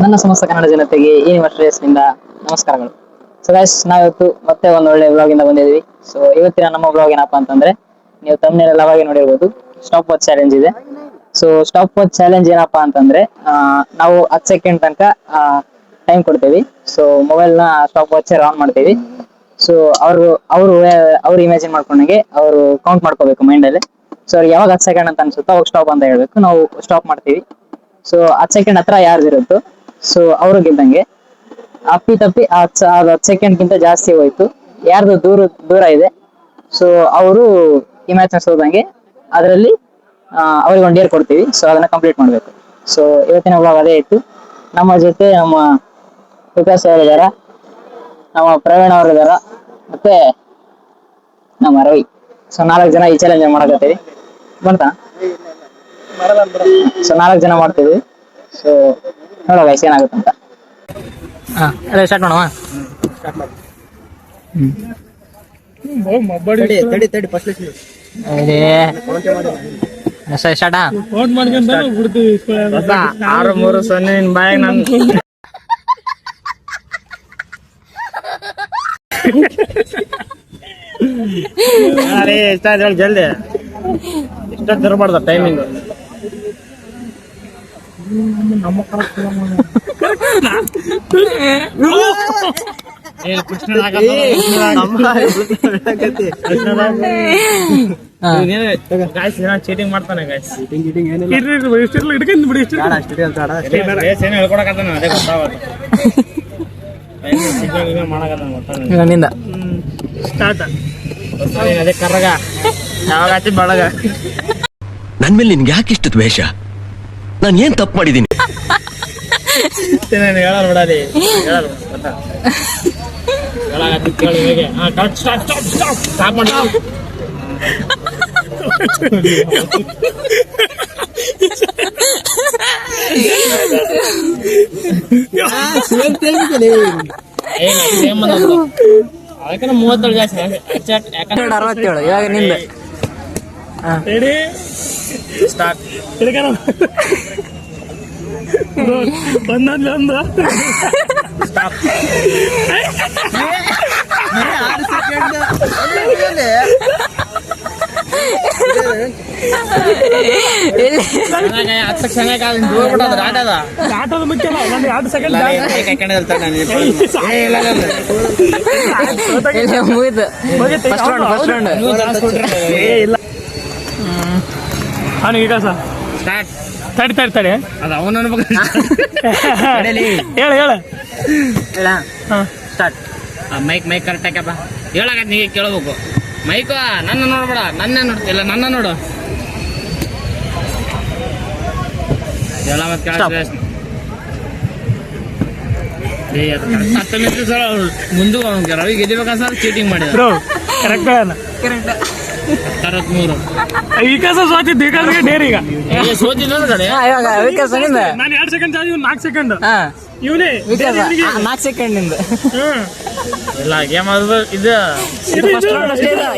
ನನ್ನ ಸಮಸ್ತ ಕನ್ನಡ ಜನತೆಗೆ ಈ ನಿಂದ ನಮಸ್ಕಾರಗಳು. ಸೊ ಗೈಸ್, ನಾವಿವತ್ತು ಮತ್ತೆ ಒಂದು ಒಳ್ಳೆ ವ್ಲಾಗ್ ಇಂದ ಬಂದಿದ್ವಿ. ಸೊ ಇವತ್ತಿನ ನಮ್ಮ ವ್ಲಾಗ್ ಏನಪ್ಪಾ ಅಂತಂದ್ರೆ, ನೀವು ತಮ್ಮನೇಲಿ ಅವಾಗೆ ನೋಡಿರ್ಬೋದು, ಸ್ಟಾಪ್ ವಾಚ್ ಚಾಲೆಂಜ್ ಇದೆ. ಸೊ ಸ್ಟಾಪ್ ವಾಚ್ ಚಾಲೆಂಜ್ ಏನಪ್ಪಾ ಅಂತಂದ್ರೆ, ನಾವು 10 ಸೆಕೆಂಡ್ ತನಕ ಟೈಮ್ ಕೊಡ್ತೀವಿ. ಸೊ ಮೊಬೈಲ್ ನ ಸ್ಟಾಪ್ ವಾಚ್ ಆನ್ ಮಾಡ್ತೀವಿ. ಸೊ ಅವ್ರು ಇಮ್ಯಾಜಿನ್ ಮಾಡ್ಕೊಂಡಂಗೆ ಅವರು ಕೌಂಟ್ ಮಾಡ್ಕೋಬೇಕು ಮೈಂಡ್ ಅಲ್ಲಿ. ಸೊ ಅವ್ರಿಗೆ ಯಾವಾಗ 10 ಸೆಕೆಂಡ್ ಅಂತ ಅನ್ಸುತ್ತೋ ಅವಾಗ ಸ್ಟಾಪ್ ಅಂತ ಹೇಳ್ಬೇಕು. ನಾವು ಸ್ಟಾಪ್ ಮಾಡ್ತೀವಿ. ಸೊ 10 ಸೆಕೆಂಡ್ ಹತ್ರ ಯಾರ್ದಿರುತ್ತೋ ಸೊ ಅವ್ರು ಗೆದ್ದಂಗೆ. ಅಪ್ಪಿ ತಪ್ಪಿ 10 ಸೆಕೆಂಡ್ ಗಿಂತ ಜಾಸ್ತಿ ಹೋಯ್ತು, ಯಾರ್ದು ದೂರ ಇದೆ, ಸೊ ಅವರು ಈ ಮ್ಯಾಚ್ ನ ಸೋದಂಗೆ. ಅದರಲ್ಲಿ ಅವ್ರಿಗೆ ಒಂದು ಡೇರ್ ಕೊಡ್ತೀವಿ. ಸೊ ಅದನ್ನ ಕಂಪ್ಲೀಟ್ ಮಾಡ್ಬೇಕು. ಸೊ ಇವತ್ತಿನ ವ್ಲಾಗ್ ಅದೇ ಇತ್ತು. ನಮ್ಮ ಜೊತೆ ನಮ್ಮ ವಿಕಾಸ್ ಅವರು ಇದಾರ, ನಮ್ಮ ಪ್ರವೀಣ್ ಅವರು ಇದಾರ, ಮತ್ತೆ ನಮ್ಮ ರವಿ. ಸೊ 4 ಜನ ಈ ಚಾಲೆಂಜ್ ಮಾಡಕತ್ತೀವಿ. ಬಂತಾ? ಸೊ 4 ಜನ ಮಾಡ್ತೀವಿ. ಸೊ ನೋಡೋ ಗೈಸ್ ಏನಾಗುತ್ತಂತ. ಸ್ಟಾರ್ಟ್ ಮಾಡೋಣ. ಸ್ಟಾರ್ಟಾ 6-3-0 ಬಾಯ್. ನನ್ ಅರೆ ಎಷ್ಟ ಜಲ್ದಿ ಇಷ್ಟ ತರಬಾರ್ದ ಟೈಮಿಂಗ್. ಚೀಟಿಂಗ್ ಮಾಡ್ತಾನೆ ಅದೇ ಕರ್ರಗ ಯಾವಾಗ ಬಳಗ. ನನ್ ಮೇಲೆ ನಿನ್ಗೆ ಯಾಕೆ ಇಷ್ಟ ದ್ವೇಷ? ನಾನು ಏನ್ ತಪ್ಪು ಮಾಡಿದೀನಿ? ಹೇಳಲ್ಲ ಬಿಡಲಿ, ಅದಕ್ಕೆ 37 ಜಾಸ್ತಿ, 67 ಇವಾಗ ನಿಂದ ಸ್ಟಾರ್ಟ್. ತಡಿ ಅದ ಅವನ ಹೇಳ ಸ್ಟಾರ್ಟ್. Mic correct ಹಾಕಪ್ಪ. ಹೇಳಕ ನೀ ಕೇಳಬೇಕು. ಮೈಕ್ ನನ್ನ ನೋಡ್ಬೇಡ, ನನ್ನ ನೋಡ್ತಿಲ್ಲ, ನನ್ನ ನೋಡು. ಎಲ್ಲ ಮತ್ತೆ ಮುಂದೆ ರವಿ ಗೆದಿಬೇಕ ಸರ್. ಚೀಟಿಂಗ್ ಮಾಡಿದ ಕರೆಕ್ಟ್ 63 ವಿಕಾಸ ಸೋತಿದ್ದು. ವಿಕಾಸ್ಗೆ ಡೇರ್ ಈಗ ಸೋತಿದ್ದ ಕಡೆ. ನಾನು 2 ಸೆಕೆಂಡ್ 4 ಸೆಕೆಂಡ್ ಇವನೇ 4 ಸೆಕೆಂಡ್ ನಿಂದ ಇಲ್ಲ ಗೇಮ್ ಅದು.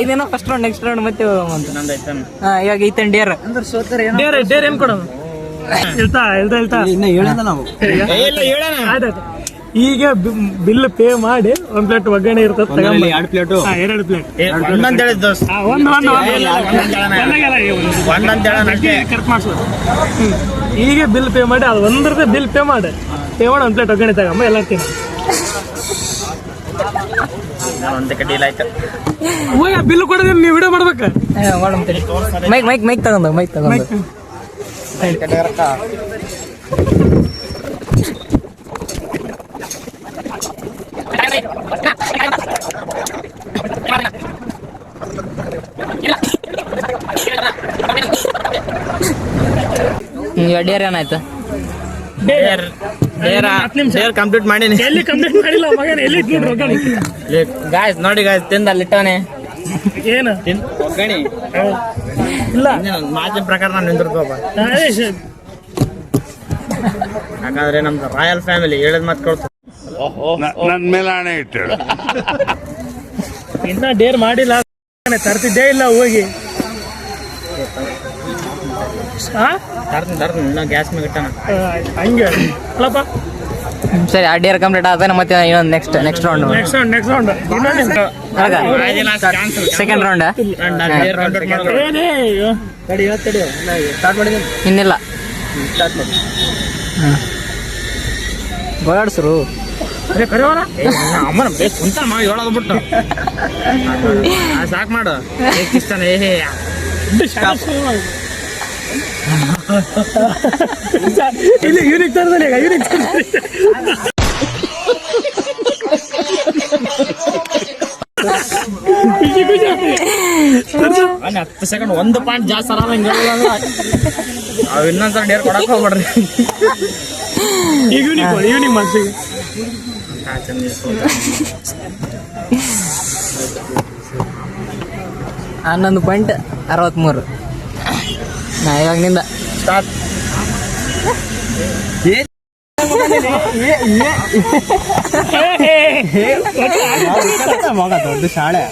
ಇದೇನೋ ಫಸ್ಟ್ ರೌಂಡ್, ನೆಕ್ಸ್ಟ್ ರೌಂಡ್ ಮತ್ತೆ ಇವಾಗ ಈತನ್ ಡೇರ್ ಡೇರ್ ಏನ್ ಕೊಡೋದು? ಹೇಳ್ತಾ ನಾವು ಈಗ ಬಿಲ್ ಪೇ ಮಾಡಿ 1 ಪ್ಲೇಟ್ ಒಗ್ಗರಣೆ ಇರ್ತದೆ, 2 ಪ್ಲೇಟ್ 2 ಪ್ಲೇಟ್ ಕರೆಕ್ಟ್ ಮಾಡ್ಸೋದು. ಈಗ ಬಿಲ್ ಪೇ ಮಾಡಿ ಅದು ಒಂದ್ರದ್ದು ಬಿಲ್ ಪೇ ಮಾಡಿ 1 ಪ್ಲೇಟ್ ಒಗ್ಗರಣೆ ತಗೊಂಬ ಎಲ್ಲ ತಿನ್ನ. ಬಿಲ್ ಕೊಡೋದು ನೀವು ವಿಡಿಯೋ ಮಾಡ್ಬೇಕ. ಮೈಕ್ ತಗೊಂಡ ಡೇರ್ ಏನಾಯ್ತು? ಡೇರ್ ಕಂಪ್ಲೀಟ್ ಮಾಡೀನಿ. ಎಲ್ಲಿ ಕಂಪ್ಲೀಟ್ ಮಾಡಿಲ್ಲ ಮಗನ, ಎಲ್ಲಿ ಗಾಯ್ಸ್ ನೋಡಿ ಗಾಯ್ಸ್, ತಿಂದ ಅಲ್ಲಿಟ್ಟವನೆ ಏನು ಒಗ್ಗರಣೆ ಇಲ್ಲ. ಮಾತಿನ ಪ್ರಕಾರ ನಾನು ನಿಂದಿರ್ಕೋಬ, ಯಾಕಂದ್ರೆ ನಮ್ದು ರಾಯಲ್ ಫ್ಯಾಮಿಲಿ ಹೇಳದ್ ಮಾತು ಕೊಡ್ತು. ನನ್ ಮೇಲೆ ಹಣೆ ಇಟ್ಟು ಇನ್ನ ಡೇರ್ ಮಾಡಿಲ್ಲ, ತರ್ತಿದ್ದೇ ಇಲ್ಲ ಹೋಗಿ. ಗ್ಯಾಸ್ ಮೇಲೆ ಇಟ್ಟಾನ ಹಂಗೆ ಅಲ್ಲಪ್ಪ. ಸರಿ, ಆ ಡೇರ್ ಕಂಪ್ಲೀಟ್ ಆದ ಮತ್ತೆ ಇನ್ನೊಂದು ನೆಕ್ಸ್ಟ್ ರೌಂಡ್ ಸೆಕೆಂಡ್ ರೌಂಡ್ ಇನ್ನಿಲ್ಲ ಗೋಳಾಡ್ಸ್ರು ಅಮ್ಮನ ಕುಂತ ಹೇಳೋದು ಬಿಟ್ಟು ಸಾಕು ಮಾಡು ಇಷ್ಟಾನ ಇಲ್ಲಿ ಯೂನಿಕ್ ತರದಲ್ಲಿ ಯೂನಿಕ್ 10 ಸೆಕೆಂಡ್ 1 ಪಾಯಿಂಟ್ ಜಾಸ್ತಿ ಅಲ್ಲ ಹಿಂಗೆ ಅವ್ ಇನ್ನೊಂದ್ಸಲ ಡೇರ್ ಕೊಡಕ್ ಹೋಗ್ಬೇಡ್ರಿ. ಈವ್ನಿಂಗ್ ಮಾಡ್ಸಿ 11.63 ನಾ ಇವಾಗಿನಿಂದ ಸ್ಟಾರ್ಟ್. ದೊಡ್ಡ ಶಾಲೆ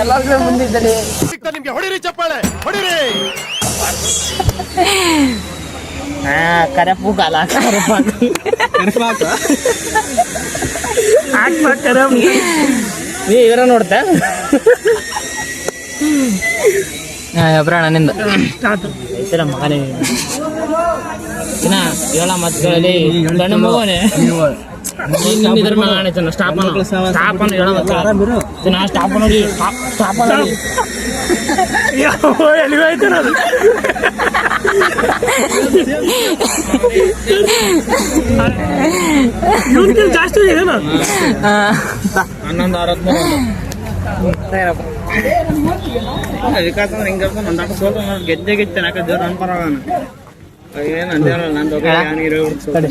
ಎಲ್ಲರೂ ಮುಂದಿದ್ದಲ್ಲಿ ನಿಮ್ಗೆ ಹೊಡಿರಿ ಚಪ್ಪಾಳೆ ಹೊಡಿರಿ. ಕರೆಪು ಕಾಲ ನೀ ಇವರ ನೋಡ್ತಾ ಅಬ್ರಾಣ ನಿಂದ ಮಗನೇ ಹೇಳ ಮತ್ಗಳಲ್ಲಿ ಗಂಡು ಮಗನೇ ಇದ್ರ ಮೇಲೆ ಸ್ಟಾಪ್ ಹೇಳ ಸ್ಟಾಪ್ ನೋಡಿ ಸ್ಟಾಪ್ ಎಲ್ಲಿಗೋಯ್ತು ನಾನು ಜಾಸ್ತಿ ಏನು 11:63 ವಿಕಾಸ ಹಿಂಗ ನಂದಾಕ ಸೋತ ಗೆದ್ದೆ ಗೆದ್ದೆ ನಾಕ ದೇವ್ರ ಅನ್ಪರವಾನ ಏನು ಅಂದೇವಲ್ಲ ನಂದು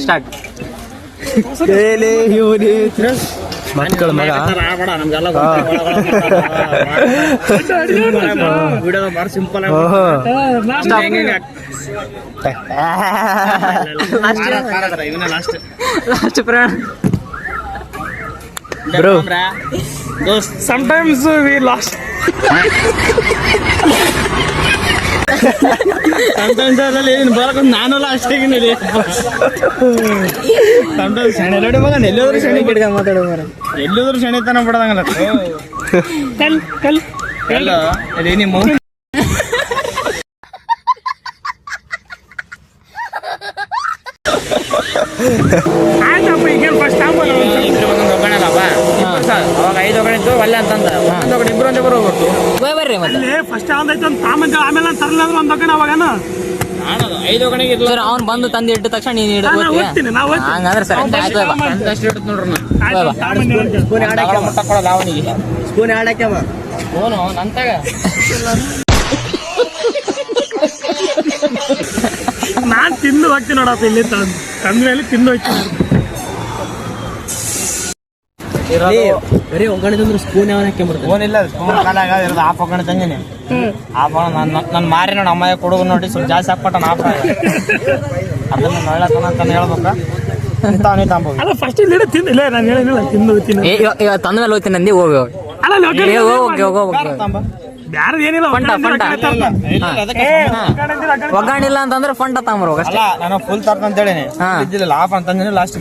ಸ್ಟಾರ್ಟ್ ಮಕ್ಕಳ ಮಗ ಆಡಬೇಡ ನಮ್ಗೆಲ್ಲ ವಿಡಿಯೋ ಬಾಳ ಸಿಂಪಲ್ ಇವನ ಲಾಸ್ಟ್ ಪ್ರಾಣ ಬ್ರೋ ದೋಸ್ತ್ sometimes we lost ಏನು ಬರಕ ನಾನು ಲಾಸ್ಟ್ ಆಗಿನಲ್ಲಿ ಶಣೆ ಮಗ ಎಲ್ಲೋದ್ರು ಶಣಿ ಗಿಡ್ಗ ಮಾತಾಡೋ ಮರ ಎಲ್ಲೋದ್ರು ಶಣಿ ತನ ಬಿಡದಂಗಲ್ಲ ಕಲ್ ಅದೇ ನಿಮ್ಮ ಆಯ್ತಪ್ಪ ಈಗ ಫಸ್ಟ್ ಒಗ್ಗಣೆ ಅಲ್ಲಪ್ಪ ಅವಾಗ 5 ಒಗ್ಗಣೆ ಇತ್ತು ಒಳ್ಳೆ ಅಂತಂದ ಒಂದೊಗಣೆ ಇಬ್ರು ಒಂದೇ ಬರೋಗ್ಬಿಟ್ಟು ಬರ್ರಿ ಮತ್ತೆ ಫಸ್ಟ್ ಯಾವ್ದಾಯ್ತು ಅಂತ ಆಮೇಲೆ ಆಮೇಲೆ ತರಲ್ಲ ಅಂದ್ರೆ ಒಂದು ಒಗ್ಗಣೆ ಅವಾಗನ 5 ಒಗ್ಗಣೆಗೆ ಇರ್ಲ ಸರ್ ಅವ್ನು ಬಂದು ತಂದು ಇಟ್ಟ ತಕ್ಷಣ ನೀನು ಹಂಗಂದ್ರೆ ಸರ್ ಅಷ್ಟು ಇಟ್ಟು ನೋಡ್ರಿ ಕೊಡಲ್ಲ ಅವನಿಗೆ ಸ್ಪೂನ್ ಆಡಕ್ಕೆ ಫೋನು ನಂತಾಗ ನಾನು ತಿಂದು ಹೋಗ್ತೀನಿ ನೋಡಪ್ಪ ಇಲ್ಲಿ ತಂದ್ಮೇಲೆ ತಿಂದು ಹೋಗ್ತೀನಿ ಬರೀ ಒಗ್ಗರಣೆ ತಂದ್ರೆ ಸ್ಪೂನ್ ಯಾವ ಹಾಕ್ಕೊಂಡ್ಬಿಡ್ತಾರೆ ಫೋನ್ ಇಲ್ಲ ಸ್ಪೂನ್ ಕಾಲಾಗ ಇರೋದು ಆಫ್ ಒಗ್ಗಣೆ ತಂದಿನಿ ಆಫ್ ನನ್ನ ಮಾರಿ ನೋಡಿ ಅಮ್ಮ ಕೊಡುಗು ನೋಡಿ ಸ್ವಲ್ಪ ಜಾಸ್ತಿ ಹಾಕ್ಬಿಟ್ಟ ಆಫ್ ಅದನ್ನ ನೋಡ್ಲತ್ತನ ಅಂತ ಹೇಳ್ಬೇಕ ಅಲ್ಲ ಫಸ್ಟ್ ಇಲ್ಲಿ ತಿಂದಿಲ್ಲ ನಾನು ಹೇಳಿಲ್ಲ ತಿಂದು ಹೋಗ್ತೀನಿ ತಂದ ಮೇಲೆ ಹೋಗ್ತೀನಿ ನಂದಿ ಹೋಗಿ ಬ್ಯಾರ ಏನಿಲ್ಲ ಒಗ್ಗರಣೆ ಇಲ್ಲ ಅಂತಂದ್ರೆ ಫಂಟ ತಗೊಂಬರ್ಬೇಕು ಅಷ್ಟೇ ನಾನು ಫುಲ್ ತರ್ತ ಅಂತ ಹೇಳಿನಿ ಇದ್ದಿಲ್ಲ ಆಫ್ ಅಂತಂದಿನಿ ಲಾಸ್ಟ್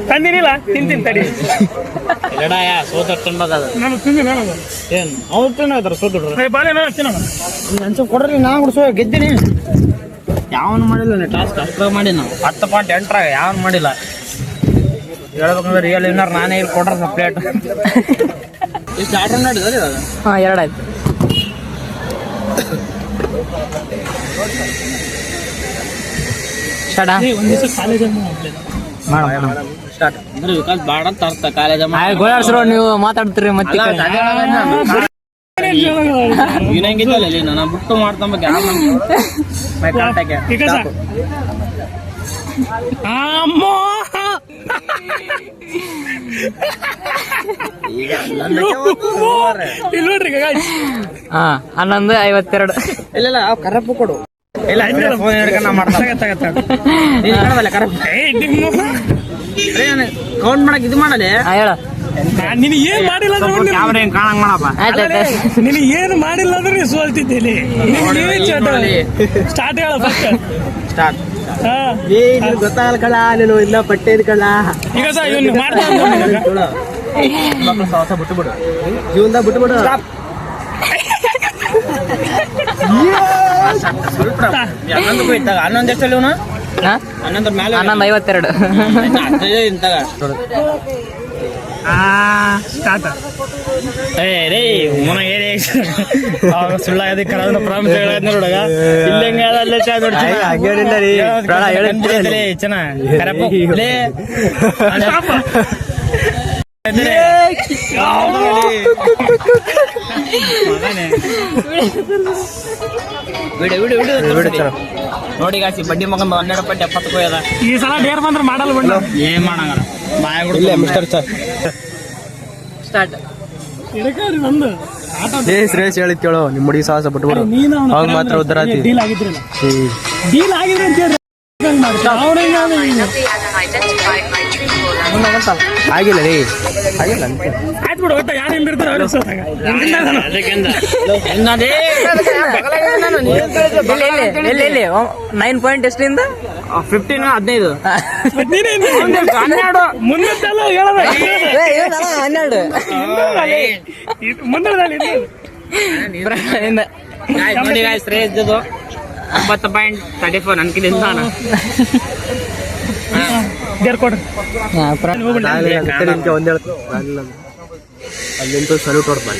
ತಂದಿನಿಲ್ಲ ತಿಂತೀನಿ ತಡಿ ಎಡಾಯ ಸೋತ ತಿನ್ಬೇಕಾದ ನಾನು ತಿಂದಿನ ಏನು ಅವ್ರು ತಿನ್ನೋದಾರ ಸೋತ ಬಾಳೆ ಅನ್ಸ ಕೊಡ್ರಿ ನಾ ಗುಡ್ಸೋ ಗೆದ್ದೀನಿ ಯಾವನು ಮಾಡಿಲ್ಲ ಟಾಸ್ಕ್ ಅಷ್ಟ್ರಾಗ ಮಾಡಿ ನಾವು 10.8 ಯಾವನು ಮಾಡಿಲ್ಲ ಹೇಳ್ಬೇಕಂದ್ರೆ ರಿಯಲ್ ವಿನ್ನರ್ ನಾನೇ ಇಲ್ಲಿ ಕೊಡ್ರ ಪ್ಲೇಟ್ ಎಷ್ಟು ಆರ್ಡರ್ ಮಾಡಿದ್ರೆ ಹಾಂ 2 ಆಯ್ತು ಒಂದು ದಿವಸ ಕಾಲೇಜ್ ಸ್ಟಾರ್ಟ್ ಅಂದ್ರೆ ವಿಕಾಸ್ ಬಾಡ ಅಂತ ಅರ್ಥ ಕಾಲೇಜ್ ಗೋಳಾಡ್ಸ್ರು ನೀವು ಮಾತಾಡ್ತೀರಿ ಮತ್ತೆ ಏನಂಗಿದ್ದಲ್ಲ ಇಲ್ಲಿ ನಾನು ಬುಟ್ಟು ಮಾಡ್ತಂಬ ಅಮ್ಮ ಹಾ 11:52 ಇಲ್ಲ ಅವ್ ಕರಪ್ಪು ಕೊಡು ಇಲ್ಲ ಫೋನ್ ಹಿಡ್ಕೊಂಡು ಕೌಂಟ್ ಮಾಡಕ್ ಇದು ಮಾಡಲಿ ಹೇಳ ನಿನಗೆ ಏನ್ ಮಾಡಿಲ್ಲ ಕ್ಯಾಮ್ರಾ ಹೆಂಗ್ ಕಾಣಂಗ್ ಮಾಡಪ್ಪ. ನಿನಗೆ ಏನು ಮಾಡಿಲ್ಲ ಅಂದ್ರೆ ಸೋಲ್ತಿದ್ದೇನೆ. ಸ್ಟಾರ್ಟ್ ಹೇಳ ಫಸ್ಟ್ ಸ್ಟಾರ್ಟ್. ಗೊತ್ತಾಗಲ್ಲ ಕಳ್ಳ ನೀನು ಇಲ್ಲ ಪಟ್ಟೇದ್ ಕಳ್ಳ. ಈಗ ಸಹ ಇವನು ಮಾಡ್ತಾನೆ ಬಿಟ್ಟು ಬಿಡು ಜೀವನದಾಗ ಬಿಟ್ಟು ಬಿಡು. ಹನ್ನೊಂದು ಎಷ್ಟಲ್ಲಿ ಇವನು 11 ಮೇಲೆ 11:52. ಸ್ಟಾರ್ಟ್ ರೇ ಮುನ ಏರಿ ಸುಳ್ಳಾಗದಿ ಕರಾದ ಪ್ರಾಮಿಸ್ ಹೇಳದ್ ನೋಡಗ ಇಲ್ಲಂಗ ಅಲ್ಲೇ ಚಾ ನೋಡಿ ಚೆನ್ನ ಕರಪ್ಪ ಲೇ ನೋಡಿ ಗಾಸಿ ಬಡ್ಡಿ ಮಗನ್ 12.70 ಅದ. ಈ ಸಲ ಡೇರ್ ಬಂದ್ರೆ ಮಾಡಲ್ಲ ಬಿಡ. ಏನ್ ಮಾಡಂಗಲ್ಲ ಬಾಯ ಮಿಸ್ಟರ್ ಸರ್ ಸ್ಟಾರ್ಟ್. ಇಡಕಾರಿ ನಂದು ಶ್ರೇಷ್ ಹೇಳಿದ್ ಕೇಳು ನಿಮ್ಮ ಹುಡುಗಿ ಸಾಹಸ ಬಿಟ್ಬಿಡು. ಅವಾಗ ಮಾತ್ರ ಉದ್ದಾರ ಆತಿ. ಡೀಲ್ ಆಗಿದ್ರಲ್ಲ ಡೀಲ್ ಆಗಿದೆ ಅಂತ ಹೇಳಿ ಆಗಿಲ್ಲ ರೀ ಆಗಿಲ್ಲ ಆಯ್ತು ಬಿಡು. ಒಟ್ಟ ಯಾರು ಹಿಂದಿರ್ತಾರ ಅವ್ರು ಸೋತಾಗ ಎಲ್ಲಿ 9 ಪಾಯಿಂಟ್ ಎಷ್ಟರಿಂದ 15 15 12 ಮುಂದೆಲ್ಲ ಹೇಳದ 12 ಮುಂದದಲ್ಲಿ ನೋಡಿ ಶ್ರೇಯಸ್ 9.34 ನನ್ಕಿಲಿಂದ ಡೇರ್ ಕೊಡ್ರಿ ಒಂದ್ ಅಲ್ಲಿಂತ ಸಲ್ಯೂಟ್ ಹೊಡ್ತಾನೆ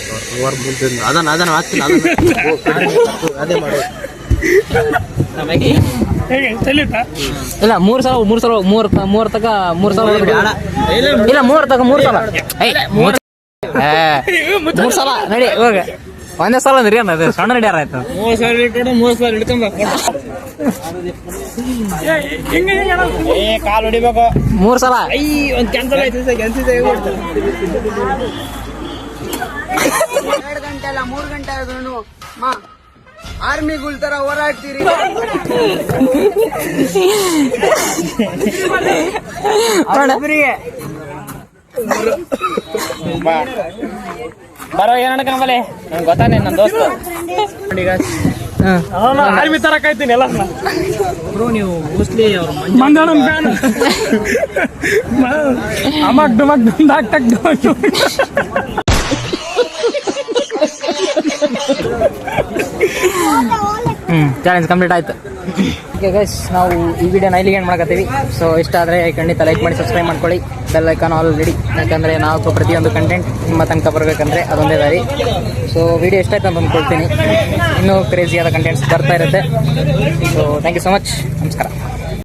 ಅದನ್ನ ಅದನ್ನ ಹಾಕ್ತೀನಿ ಅದೇ ಮಾಡು. ಹೇಗೆ ಸೆಲ್ಯೂಟಾ? ಇಲ್ಲ 3 ಸಲ 3 ಸಲ 3 ತಕ 3 ಸಲ ಇಲ್ಲ 3 ತಕ 3 ಸಲ 3 ಸಲ ನಡಿ ಹೋಗ. ಒಂದೇ ಸಲ ಅಂದ್ರಿ ಅದು ಸಣ್ಣ ನಡಿಯಾರ ಆಯ್ತು. 3 ಸಾವಿರ ಇಟ್ಟು 3 ಸಾವಿರ ಹಿಡ್ಕೊಂಬ ಕಾಲ್ ಹೊಡಿಬೇಕು 3 ಸಲ. ಒಂದ್ ಕ್ಯಾನ್ಸಲ್ ಆಯ್ತು ಕ್ಯಾನ್ಸಲ್ 2 ಗಂಟೆ ಅಲ್ಲ 3 ಗಂಟೆ ಆದ್ರೂ ಆರ್ಮಿಗಳ ತರ ಹೋರಾಡ್ತೀರಿ. ಬರೋ ಏನ್ ಅನ್ಕೊಂಬಲೆ ನಂಗೆ ಗೊತ್ತಾನೆ ನನ್ನ ದೋಸ್ತ. ಆರ್ಮಿ ತರ ಕಾಯ್ತೀನಿ ಎಲ್ಲ ಬ್ರೋ ನೀವು ಮೋಸ್ಟ್ಲಿ ಅವ್ರ ಮಂಜಾಣ ಫ್ಯಾನ್ ಅಮಕ್ ಡುಮಕ್ ಡುಮ್ದಾಕ್ ಟಕ್ ಚಾಲೆಂಜ್ ಕಂಪ್ಲೀಟ್ ಆಯ್ತು. ಓಕೆ ಗೈಸ್, ನಾವು ಈ ವಿಡಿಯೋನ ಇಲ್ಲಿಗೆ ಏನು ಮಾಡಕತ್ತೀವಿ. ಸೊ ಇಷ್ಟ ಆದರೆ ಖಂಡಿತ ಲೈಕ್ ಮಾಡಿ ಸಬ್ಸ್ಕ್ರೈಬ್ ಮಾಡ್ಕೊಳ್ಳಿ. ಬೆಲ್ ಐಕಾನ್ ಆಲ್ ರೆಡಿ, ಯಾಕಂದರೆ ನಾವು ಪ್ರತಿಯೊಂದು ಕಂಟೆಂಟ್ ನಿಮ್ಮ ತನಕ ಬರಬೇಕಂದ್ರೆ ಅದೊಂದೇ ದಾರಿ. ಸೊ ವಿಡಿಯೋ ಇಷ್ಟ ಆಯ್ತು ಅಂತ ಅಂದ್ಕೊಳ್ತೀನಿ. ಇನ್ನೂ ಕ್ರೇಜಿಯಾದ ಕಂಟೆಂಟ್ಸ್ ಬರ್ತಾ ಇರುತ್ತೆ. So thank you so much. ನಮಸ್ಕಾರ.